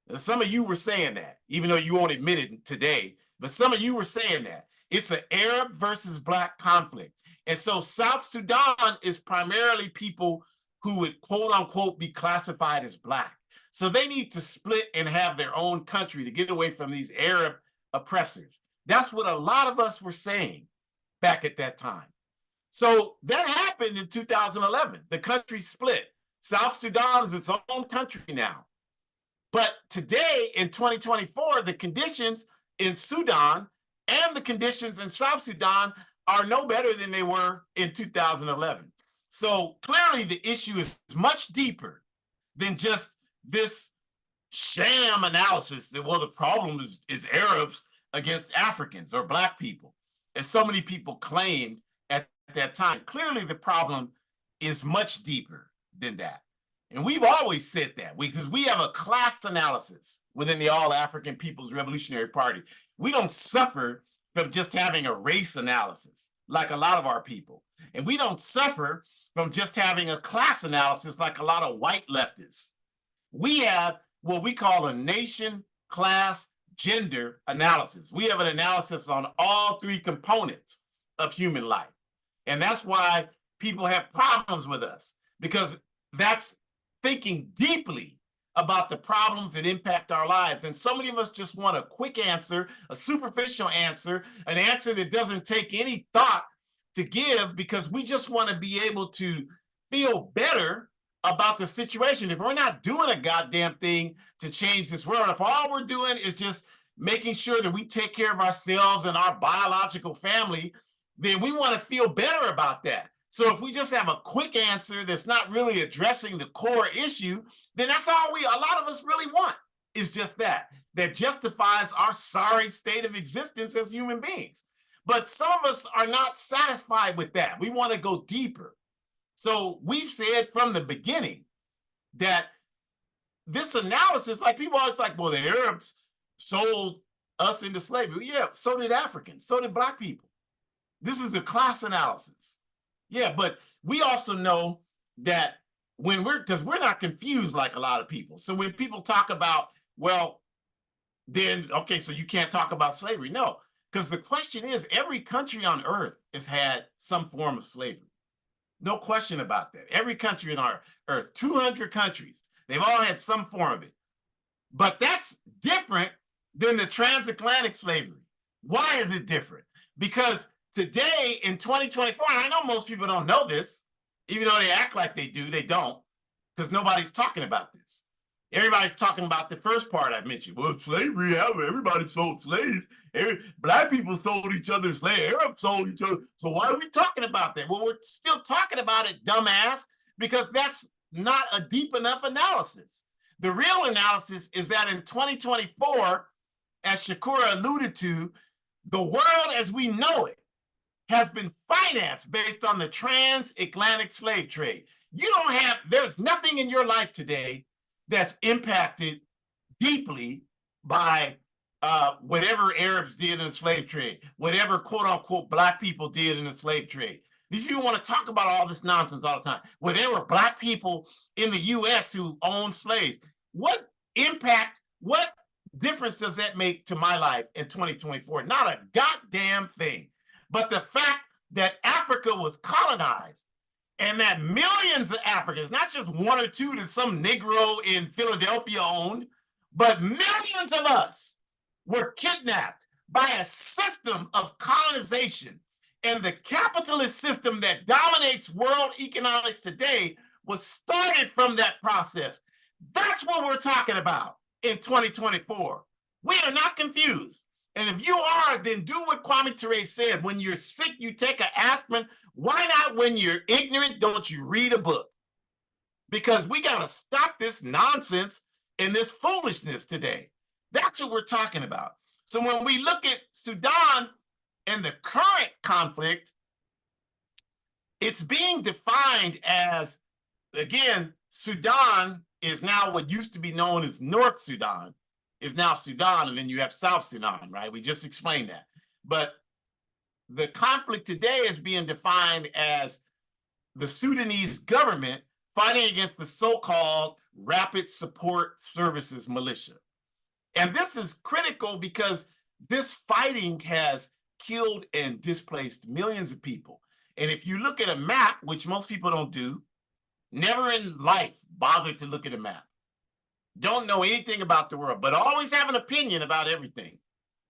And some of you were saying that, even though you won't admit it today, but some of you were saying that. It's an Arab versus Black conflict. And so South Sudan is primarily people who would, quote unquote, be classified as Black. So they need to split and have their own country to get away from these Arab oppressors. That's what a lot of us were saying back at that time. So that happened in 2011. The country split. South Sudan is its own country now. But today, in 2024, the conditions in Sudan and the conditions in South Sudan are no better than they were in 2011. So clearly the issue is much deeper than just this sham analysis that, well, the problem is Arabs against Africans or Black people, as so many people claimed at that time. Clearly the problem is much deeper than that. And we've always said that because we have a class analysis within the All-African People's Revolutionary Party. We don't suffer from just having a race analysis like a lot of our people. And we don't suffer from just having a class analysis like a lot of white leftists. We have what we call a nation, class, gender analysis. We have an analysis on all three components of human life. And that's why people have problems with us, because that's thinking deeply about the problems that impact our lives. And so many of us just want a quick answer, a superficial answer, an answer that doesn't take any thought to give, because we just want to be able to feel better about the situation. If we're not doing a goddamn thing to change this world, if all we're doing is just making sure that we take care of ourselves and our biological family, then we want to feel better about that. So if we just have a quick answer that's not really addressing the core issue, then that's all a lot of us really want, is just that justifies our sorry state of existence as human beings. But some of us are not satisfied with that. We want to go deeper. So we've said from the beginning that this analysis, like people always like, well, the Arabs sold us into slavery. Yeah, so did Africans, so did Black people. This is the class analysis. Yeah, but we also know that when because we're not confused like a lot of people. So when people talk about, well, then, okay, so you can't talk about slavery. No, because the question is every country on earth has had some form of slavery. No question about that. Every country on our earth, 200 countries, they've all had some form of it. But that's different than the transatlantic slavery. Why is it different? Because today in 2024, and I know most people don't know this, even though they act like they do, they don't, because nobody's talking about this. Everybody's talking about the first part I mentioned. Well, slavery, everybody sold slaves. Black people sold each other slaves. Arabs sold each other. So why are we talking about that? Well, we're still talking about it, dumbass, because that's not a deep enough analysis. The real analysis is that in 2024, as Shakura alluded to, the world as we know it has been financed based on the transatlantic slave trade. There's nothing in your life today that's impacted deeply by whatever Arabs did in the slave trade, whatever quote unquote Black people did in the slave trade. These people want to talk about all this nonsense all the time. Well, there were Black people in the US who owned slaves. What impact, what difference does that make to my life in 2024? Not a goddamn thing. But the fact that Africa was colonized and that millions of Africans, not just one or two that some Negro in Philadelphia owned, but millions of us were kidnapped by a system of colonization. And the capitalist system that dominates world economics today was started from that process. That's what we're talking about in 2024. We are not confused. And if you are, then do what Kwame Ture said. When you're sick, you take an aspirin. Why not, when you're ignorant, don't you read a book? Because we got to stop this nonsense and this foolishness today. That's what we're talking about. So when we look at Sudan and the current conflict, it's being defined as, again, Sudan is now what used to be known as North Sudan, is now Sudan, and then you have South Sudan, right? We just explained that. But the conflict today is being defined as the Sudanese government fighting against the so-called Rapid Support Services militia. And this is critical because this fighting has killed and displaced millions of people. And if you look at a map, which most people don't do, never in life bother to look at a map, don't know anything about the world, but always have an opinion about everything,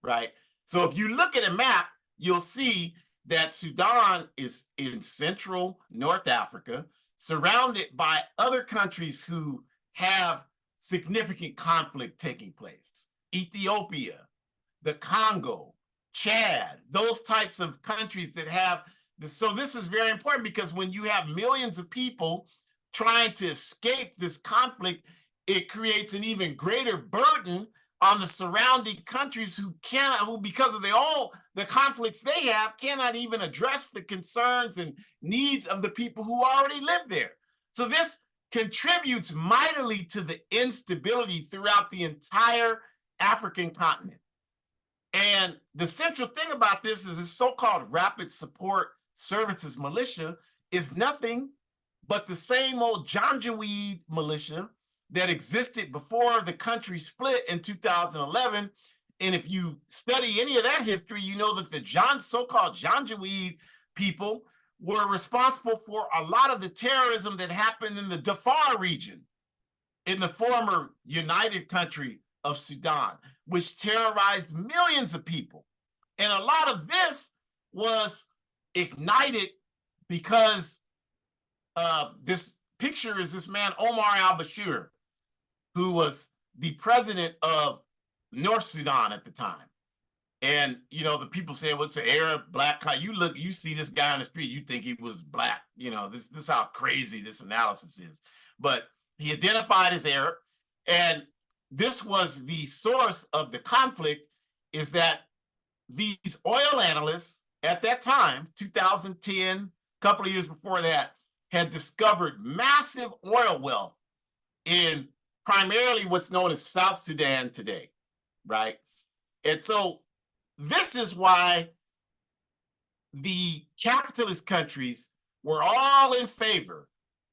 right? So if you look at a map, you'll see that Sudan is in central North Africa, surrounded by other countries who have significant conflict taking place. Ethiopia, the Congo, Chad, those types of countries that have this. So this is very important because when you have millions of people trying to escape this conflict, it creates an even greater burden on the surrounding countries who because of the conflicts they have, cannot even address the concerns and needs of the people who already live there. So this contributes mightily to the instability throughout the entire African continent. And the central thing about this is this so-called Rapid Support Services militia is nothing but the same old Janjaweed militia that existed before the country split in 2011. And if you study any of that history, you know that the so-called Janjaweed people were responsible for a lot of the terrorism that happened in the Darfur region in the former united country of Sudan, which terrorized millions of people. And a lot of this was ignited because this picture is this man, Omar al-Bashir, who was the president of North Sudan at the time. And, you know, the people say, well, it's an Arab, black guy. You see this guy on the street, you think he was black. You know, this is how crazy this analysis is. But he identified as Arab. And this was the source of the conflict, is that these oil analysts at that time, 2010, a couple of years before that, had discovered massive oil wealth in primarily what's known as South Sudan today, right? And so this is why the capitalist countries were all in favor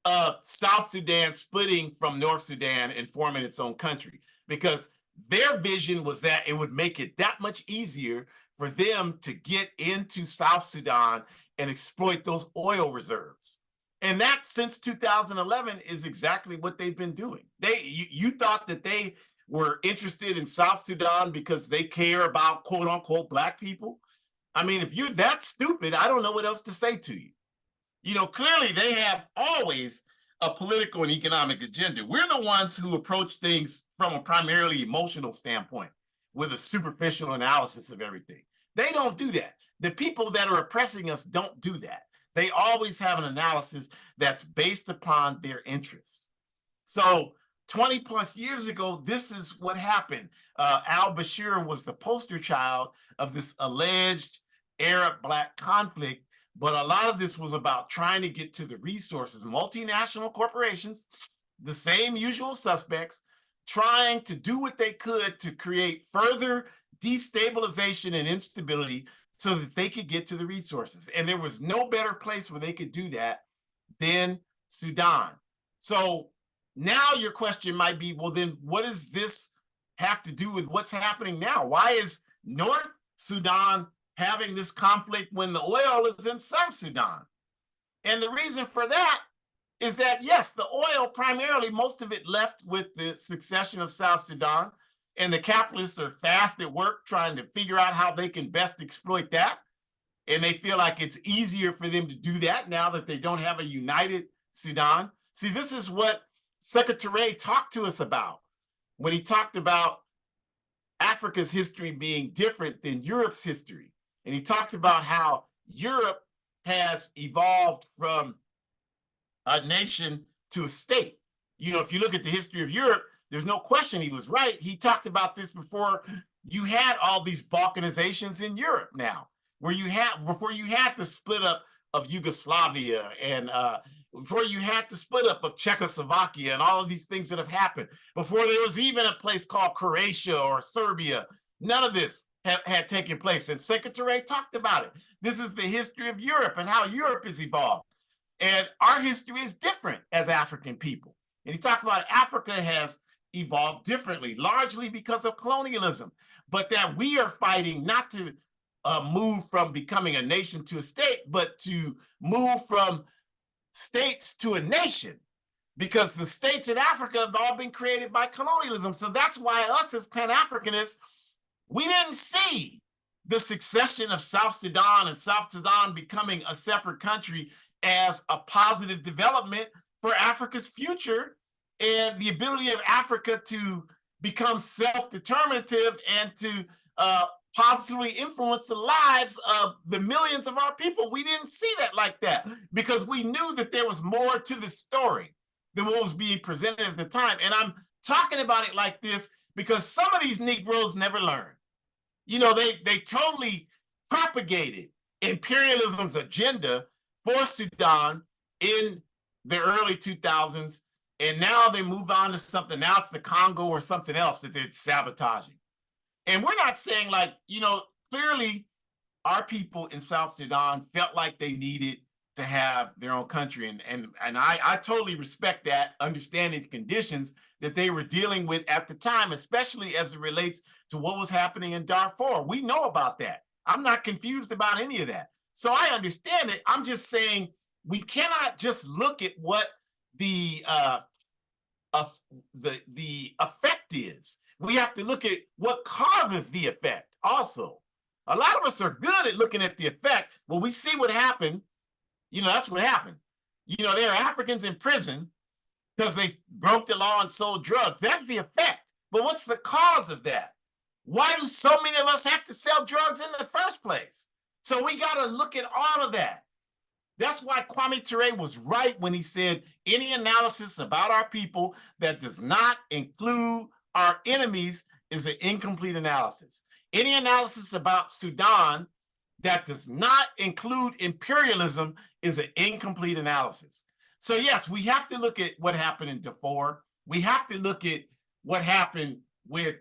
of South Sudan splitting from North Sudan and forming its own country, because their vision was that it would make it that much easier for them to get into South Sudan and exploit those oil reserves. And that, since 2011, is exactly what they've been doing. You thought that they were interested in South Sudan because they care about quote unquote black people. I mean, if you're that stupid, I don't know what else to say to you. You know, clearly they have always a political and economic agenda. We're the ones who approach things from a primarily emotional standpoint with a superficial analysis of everything. They don't do that. The people that are oppressing us don't do that. They always have an analysis that's based upon their interests. So 20 plus years ago, this is what happened. Al-Bashir was the poster child of this alleged Arab-Black conflict, but a lot of this was about trying to get to the resources. Multinational corporations, the same usual suspects, trying to do what they could to create further destabilization and instability so that they could get to the resources. And there was no better place where they could do that than Sudan. So now your question might be, well, then what does this have to do with what's happening now? Why is North Sudan having this conflict when the oil is in South Sudan? And the reason for that is that, yes, the oil primarily, most of it left with the succession of South Sudan, and the capitalists are fast at work trying to figure out how they can best exploit that. And they feel like it's easier for them to do that now that they don't have a united Sudan. See, this is what Secretary talked to us about when he talked about Africa's history being different than Europe's history. And he talked about how Europe has evolved from a nation to a state. You know, if you look at the history of Europe, there's no question he was right. He talked about this before you had all these balkanizations in Europe now, where you had, before you had the split up of Yugoslavia, and before you had the split up of Czechoslovakia and all of these things that have happened, before there was even a place called Croatia or Serbia. None of this had taken place. And Secretary talked about it. This is the history of Europe and how Europe has evolved. And our history is different as African people. And he talked about Africa has evolved differently, largely because of colonialism, but that we are fighting not to move from becoming a nation to a state, but to move from states to a nation, because the states in Africa have all been created by colonialism. So that's why us as Pan-Africanists, we didn't see the succession of South Sudan and South Sudan becoming a separate country as a positive development for Africa's future and the ability of Africa to become self-determinative and to positively influence the lives of the millions of our people. We didn't see that like that because we knew that there was more to the story than what was being presented at the time. And I'm talking about it like this because some of these Negroes never learned. You know, they totally propagated imperialism's agenda for Sudan in the early 2000s, and now they move on to something. Now it's the Congo or something else that they're sabotaging. And we're not saying, like, you know, clearly our people in South Sudan felt like they needed to have their own country. And I totally respect that, understanding the conditions that they were dealing with at the time, especially as it relates to what was happening in Darfur. We know about that. I'm not confused about any of that. So I understand it. I'm just saying we cannot just look at what the effect is. We have to look at what causes the effect also. A lot of us are good at looking at the effect. Well, we see what happened. You know, that's what happened. You know, there are Africans in prison because they broke the law and sold drugs. That's the effect. But what's the cause of that? Why do so many of us have to sell drugs in the first place? So we got to look at all of that. That's why Kwame Ture was right when he said any analysis about our people that does not include our enemies is an incomplete analysis. Any analysis about Sudan that does not include imperialism is an incomplete analysis. So yes, we have to look at what happened in Darfur. We have to look at what happened with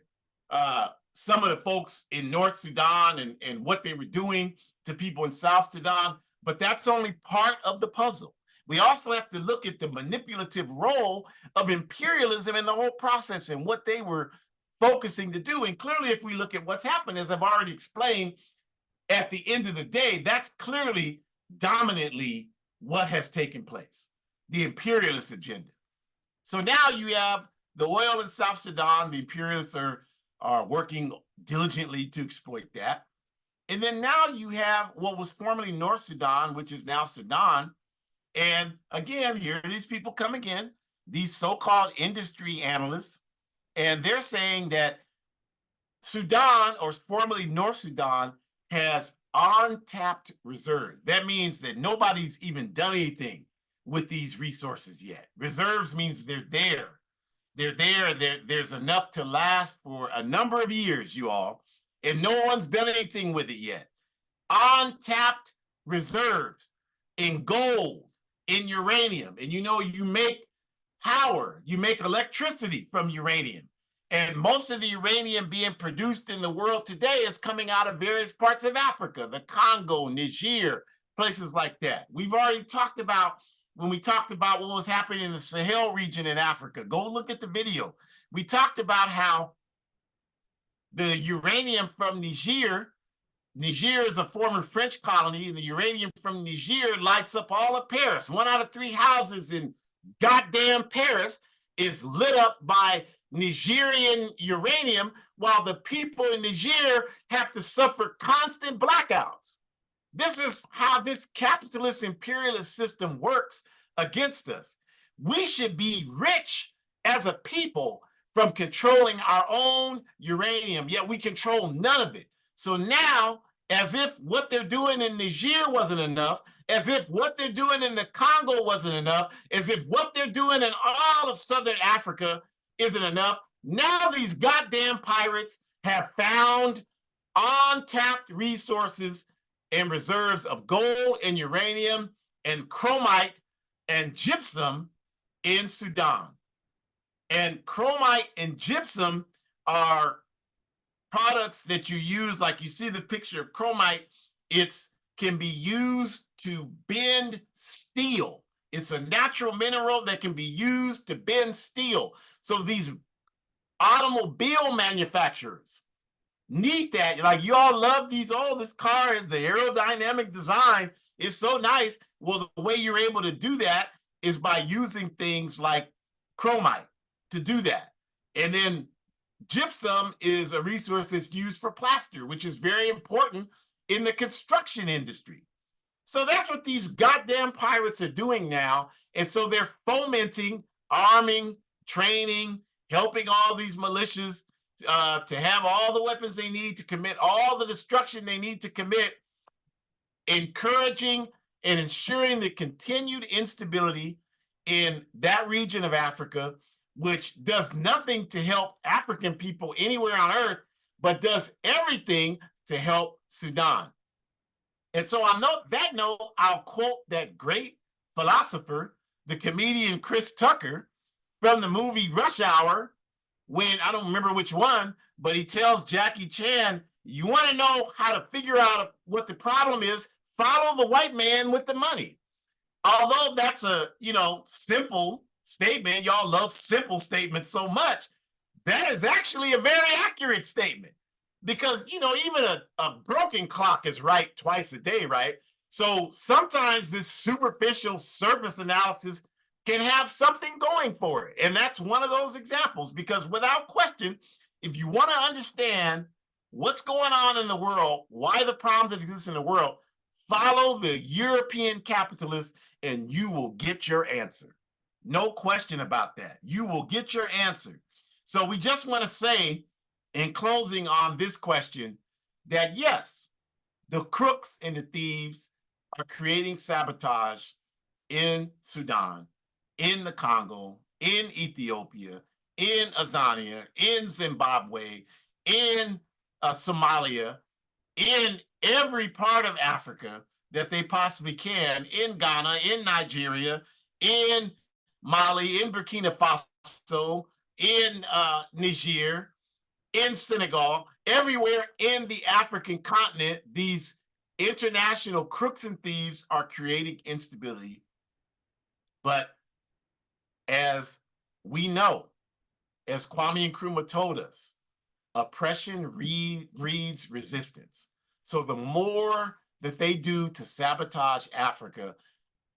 some of the folks in North Sudan and what they were doing to people in South Sudan. but that's only part of the puzzle. We also have to look at the manipulative role of imperialism in the whole process and what they were focusing to do. And clearly, if we look at what's happened, as I've already explained, at the end of the day, that's clearly dominantly what has taken place, the imperialist agenda. So now you have the oil in South Sudan. The imperialists are working diligently to exploit that. And then now you have what was formerly North Sudan, which is now Sudan. And again, here these people come again, these so-called industry analysts, and they're saying that Sudan, or formerly North Sudan, has untapped reserves. That means that nobody's even done anything with these resources yet. Reserves means they're there. They're there. There's enough to last for a number of years, you all, and no one's done anything with it yet. Untapped reserves in gold, in uranium. And you know, you make power, you make electricity from uranium. And most of the uranium being produced in the world today is coming out of various parts of Africa, the Congo, Niger, places like that. We've already talked about, when we talked about what was happening in the Sahel region in Africa, go look at the video. We talked about how the uranium from Niger is a former French colony, and the uranium from Niger lights up all of Paris. 1 out of 3 houses in goddamn Paris is lit up by Nigerian uranium, while the people in Niger have to suffer constant blackouts. This is how this capitalist imperialist system works against us. We should be rich as a people from controlling our own uranium, yet we control none of it. So now, as if what they're doing in Niger wasn't enough, as if what they're doing in the Congo wasn't enough, as if what they're doing in all of Southern Africa isn't enough, now these goddamn pirates have found untapped resources and reserves of gold and uranium and chromite and gypsum in Sudan. And chromite and gypsum are products that you use, like you see the picture of chromite, it's can be used to bend steel. It's a natural mineral that can be used to bend steel. So these automobile manufacturers need that. Like, you all love these, oh, this car, the aerodynamic design is so nice. Well, the way you're able to do that is by using things like chromite to do that. And then gypsum is a resource that's used for plaster, which is very important in the construction industry. So that's what these goddamn pirates are doing now. And so they're fomenting, arming, training, helping all these militias to have all the weapons they need to commit all the destruction they need to commit, encouraging and ensuring the continued instability in that region of Africa, which does nothing to help African people anywhere on earth, but does everything to help Sudan. And so on that note, I'll quote that great philosopher, the comedian Chris Tucker, from the movie Rush Hour, when, I don't remember which one, but he tells Jackie Chan, you want to know how to figure out what the problem is, follow the white man with the money. Although that's a, simple statement, y'all love simple statements so much, that is actually a very accurate statement. Because, even a broken clock is right twice a day, right? So sometimes this superficial surface analysis can have something going for it. And that's one of those examples, because without question, if you want to understand what's going on in the world, why the problems that exist in the world, follow the European capitalists and you will get your answer. No question about that. You will get your answer. So we just want to say, in closing on this question, that yes, the crooks and the thieves are creating sabotage in Sudan, in the Congo, in Ethiopia, in Azania, in Zimbabwe, in Somalia, in every part of Africa that they possibly can, in Ghana, in Nigeria, in Mali, in Burkina Faso, in Niger, in Senegal, everywhere in the African continent, these International crooks and thieves are creating instability, but as we know, as Kwame Nkrumah told us, oppression breeds resistance. So the more that they do to sabotage Africa,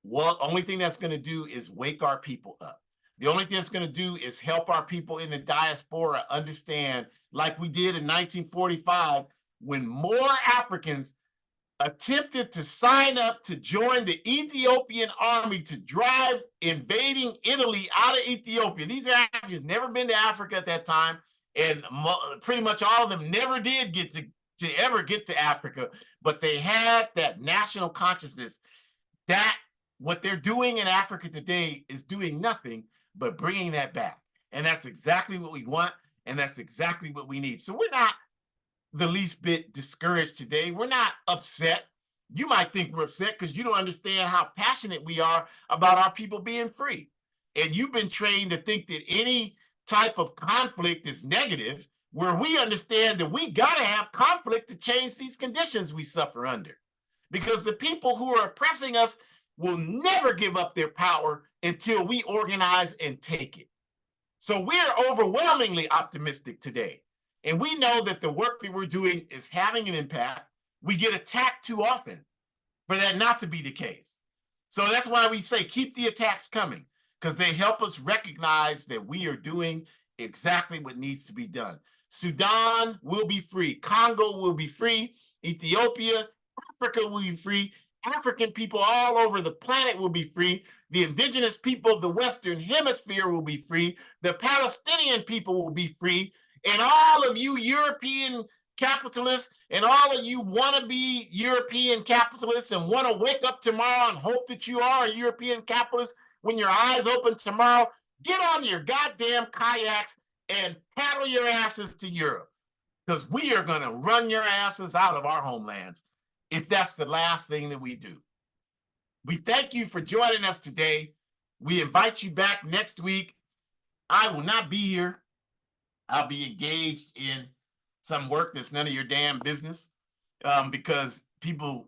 well, only thing that's going to do is wake our people up. The only thing that's going to do is help our people in the diaspora understand, like we did in 1945, when more Africans attempted to sign up to join the Ethiopian army to drive invading Italy out of Ethiopia. These are Africans, never been to Africa at that time, and pretty much all of them never did get to ever get to Africa, but they had that national consciousness that what they're doing in Africa today is doing nothing but bringing that back. And that's exactly what we want, and that's exactly what we need. So we're not the least bit discouraged today. We're not upset. You might think we're upset because you don't understand how passionate we are about our people being free. And you've been trained to think that any type of conflict is negative, where we understand that we got to have conflict to change these conditions we suffer under. Because the people who are oppressing us will never give up their power until we organize and take it. So we're overwhelmingly optimistic today. And we know that the work that we're doing is having an impact. We get attacked too often for that not to be the case. So that's why we say keep the attacks coming, because they help us recognize that we are doing exactly what needs to be done. Sudan will be free. Congo will be free. Ethiopia, Africa will be free. African people all over the planet will be free. The indigenous people of the Western Hemisphere will be free. The Palestinian people will be free. And all of you European capitalists and all of you wannabe European capitalists and want to wake up tomorrow and hope that you are a European capitalist when your eyes open tomorrow, get on your goddamn kayaks and paddle your asses to Europe, because we are going to run your asses out of our homelands if that's the last thing that we do. We thank you for joining us today. We invite you back next week. I will not be here. I'll be engaged in some work that's none of your damn business, because people,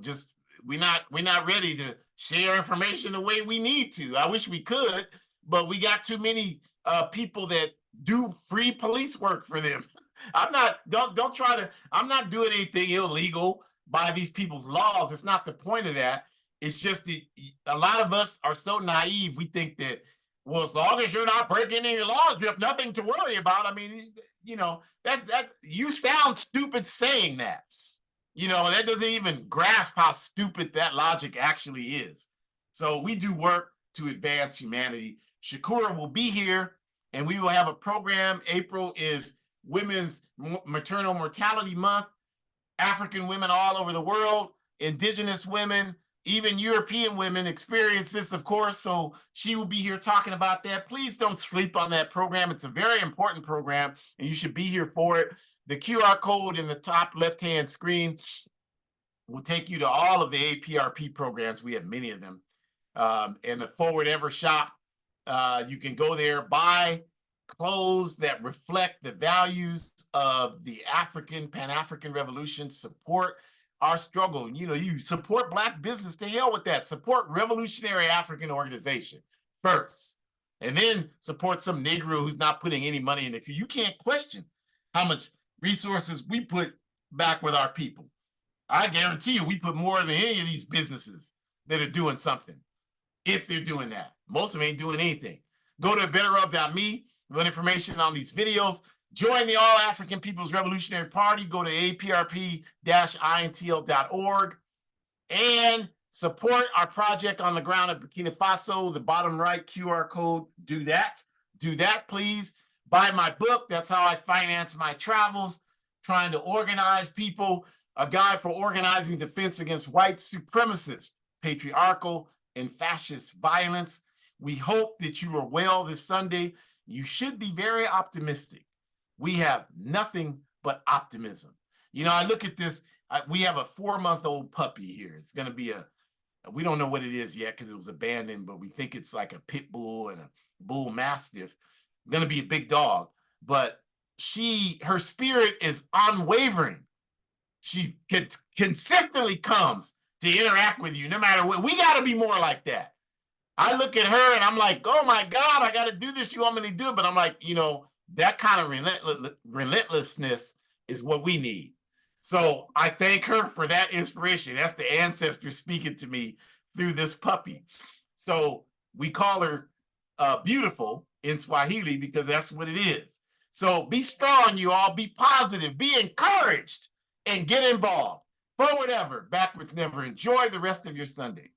just we're not ready to share information the way we need to. I wish we could, but we got too many people that do free police work for them. I'm not doing anything illegal by these people's laws. It's not the point of that. It's just that a lot of us are so naive. We think that, well, as long as you're not breaking any laws, you have nothing to worry about. I mean, that you sound stupid saying that. That doesn't even grasp how stupid that logic actually is. So we do work to advance humanity. Shakura will be here, and we will have a program. April is Women's Maternal Mortality Month. African women all over the world, indigenous women, even European women experience this, of course, so she will be here talking about that. Please don't sleep on that program. It's a very important program, and you should be here for it. The QR code in the top left-hand screen will take you to all of the APRP programs. We have many of them. And the Forward Ever shop, you can go there, buy clothes that reflect the values of the Pan-African Revolution, support our struggle. You support Black business, to hell with that. Support revolutionary African organization first, and then support some Negro who's not putting any money in it. You can't question how much resources we put back with our people. I guarantee you we put more than any of these businesses that are doing something, if they're doing that. Most of them ain't doing anything. Go to betterof.me, for information on these videos. Join the All African People's Revolutionary Party. Go to aprp-intl.org and support our project on the ground at Burkina Faso. The bottom right QR code, do that. Do that, please. Buy my book. That's how I finance my travels, trying to organize people. A guide for organizing defense against white supremacist, patriarchal, and fascist violence. We hope that you are well this Sunday. You should be very optimistic. We have nothing but optimism. I look at this. We have a 4-month-old puppy here. It's going to be we don't know what it is yet because it was abandoned, but we think it's like a pit bull and a bull mastiff. Going to be a big dog. But her spirit is unwavering. She consistently comes to interact with you no matter what. We got to be more like that. I look at her and I'm like, oh my God, I got to do this. You want me to do it? But I'm like, that kind of relentlessness is what we need. So I thank her for that inspiration. That's the ancestor speaking to me through this puppy. So we call her beautiful in Swahili because that's what it is. So be strong, you all. Be positive. Be encouraged and get involved. Forward ever, backwards never. Enjoy the rest of your Sunday.